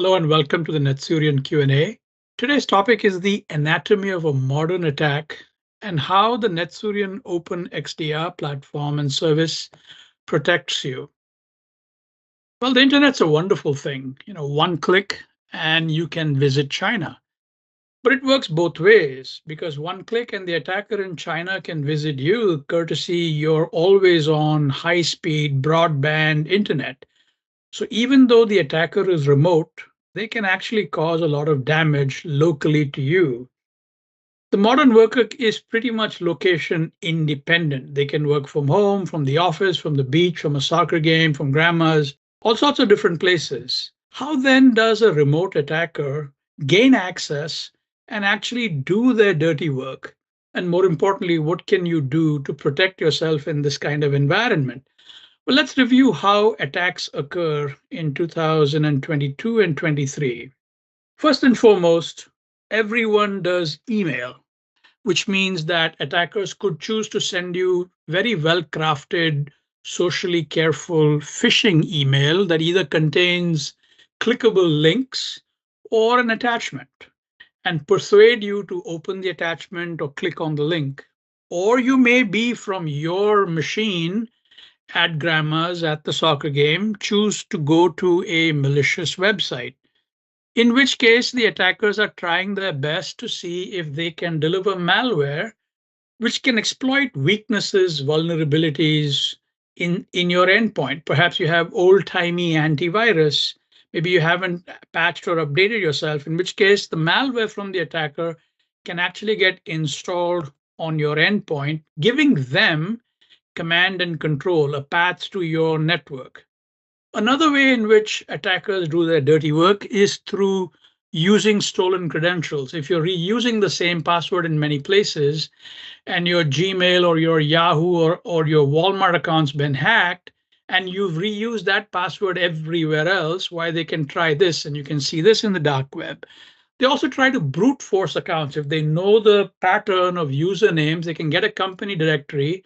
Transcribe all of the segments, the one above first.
Hello and welcome to the Netsurian Q&A. Today's topic is the anatomy of a modern attack and how the Netsurian Open XDR platform and service protects you. Well, the internet's a wonderful thing. One click and you can visit China. But it works both ways because one click and the attacker in China can visit you courtesy your always on high speed broadband internet. So even though the attacker is remote, they can actually cause a lot of damage locally to you. The modern worker is pretty much location independent. They can work from home, from the office, from the beach, from a soccer game, from grandma's, all sorts of different places. How then does a remote attacker gain access and actually do their dirty work? And more importantly, what can you do to protect yourself in this kind of environment? Well, let's review how attacks occur in 2022 and 23. First and foremost, everyone does email, which means that attackers could choose to send you very well crafted, socially careful phishing email that either contains clickable links or an attachment and persuade you to open the attachment or click on the link. Or you may be from your machine at grandma's at the soccer game, choose to go to a malicious website, in which case the attackers are trying their best to see if they can deliver malware, which can exploit weaknesses, vulnerabilities in your endpoint. Perhaps you have old timey antivirus. Maybe you haven't patched or updated yourself, in which case the malware from the attacker can actually get installed on your endpoint, giving them command and control, a path to your network. Another way in which attackers do their dirty work is through using stolen credentials. If you're reusing the same password in many places and your Gmail or your Yahoo or your Walmart account's been hacked and you've reused that password everywhere else, why they can try this, and you can see this in the dark web. They also try to brute force accounts. If they know the pattern of usernames, they can get a company directory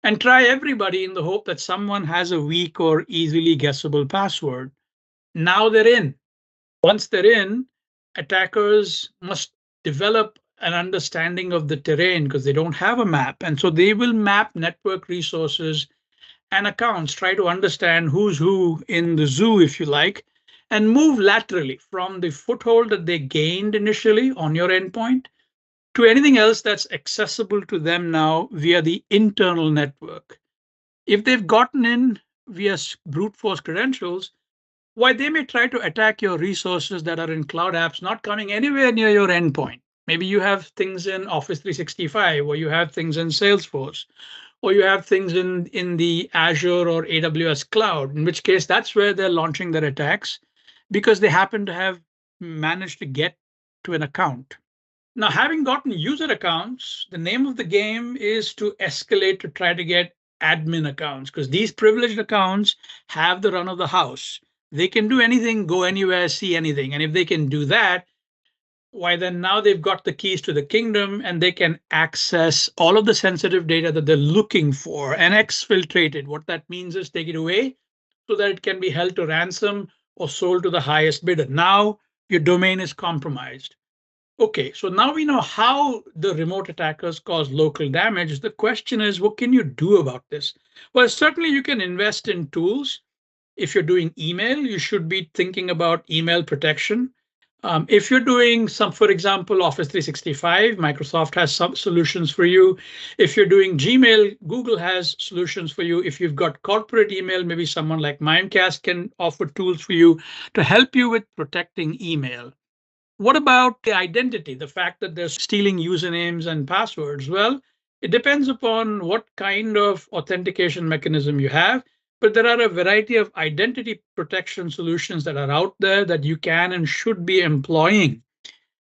and try everybody in the hope that someone has a weak or easily guessable password. Now they're in. Once they're in, attackers must develop an understanding of the terrain because they don't have a map. And so they will map network resources and accounts, try to understand who's who in the zoo, if you like, and move laterally from the foothold that they gained initially on your endpoint to anything else that's accessible to them now via the internal network. If they've gotten in via brute force credentials, why they may try to attack your resources that are in cloud apps, not coming anywhere near your endpoint. Maybe you have things in Office 365, or you have things in Salesforce, or you have things in the Azure or AWS cloud, in which case that's where they're launching their attacks because they happen to have managed to get to an account. Now, having gotten user accounts, the name of the game is to escalate to try to get admin accounts, because these privileged accounts have the run of the house. They can do anything, go anywhere, see anything. And if they can do that, why then now they've got the keys to the kingdom and they can access all of the sensitive data that they're looking for and exfiltrate it. What that means is take it away so that it can be held to ransom or sold to the highest bidder. Now your domain is compromised. Okay, so now we know how the remote attackers cause local damage. The question is, what can you do about this? Well, certainly you can invest in tools. If you're doing email, you should be thinking about email protection. If you're doing some, for example, Office 365, Microsoft has some solutions for you. If you're doing Gmail, Google has solutions for you. If you've got corporate email, maybe someone like Mimecast can offer tools for you to help you with protecting email. What about the identity, the fact that they're stealing usernames and passwords? Well, it depends upon what kind of authentication mechanism you have, but there are a variety of identity protection solutions that are out there that you can and should be employing.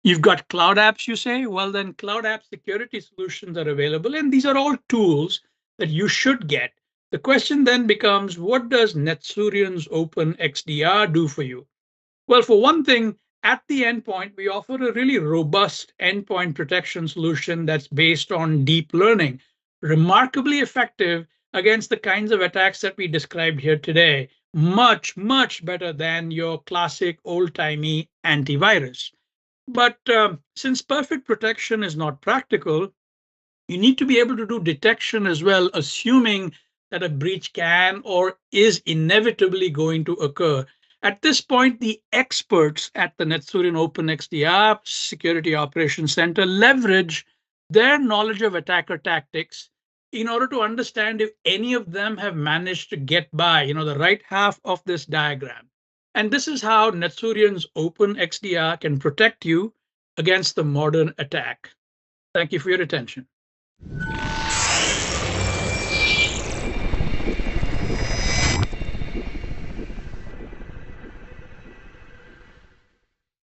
You've got cloud apps, you say? Well, then cloud app security solutions are available, and these are all tools that you should get. The question then becomes, what does Netsurian's Open XDR do for you? Well, for one thing, at the endpoint, we offer a really robust endpoint protection solution that's based on deep learning, remarkably effective against the kinds of attacks that we described here today, much, much better than your classic old-timey antivirus. But since perfect protection is not practical, you need to be able to do detection as well, assuming that a breach can or is inevitably going to occur. At this point, the experts at the NetSurian Open XDR Security Operations Center leverage their knowledge of attacker tactics in order to understand if any of them have managed to get by, the right half of this diagram. And this is how NetSurian's Open XDR can protect you against the modern attack. Thank you for your attention.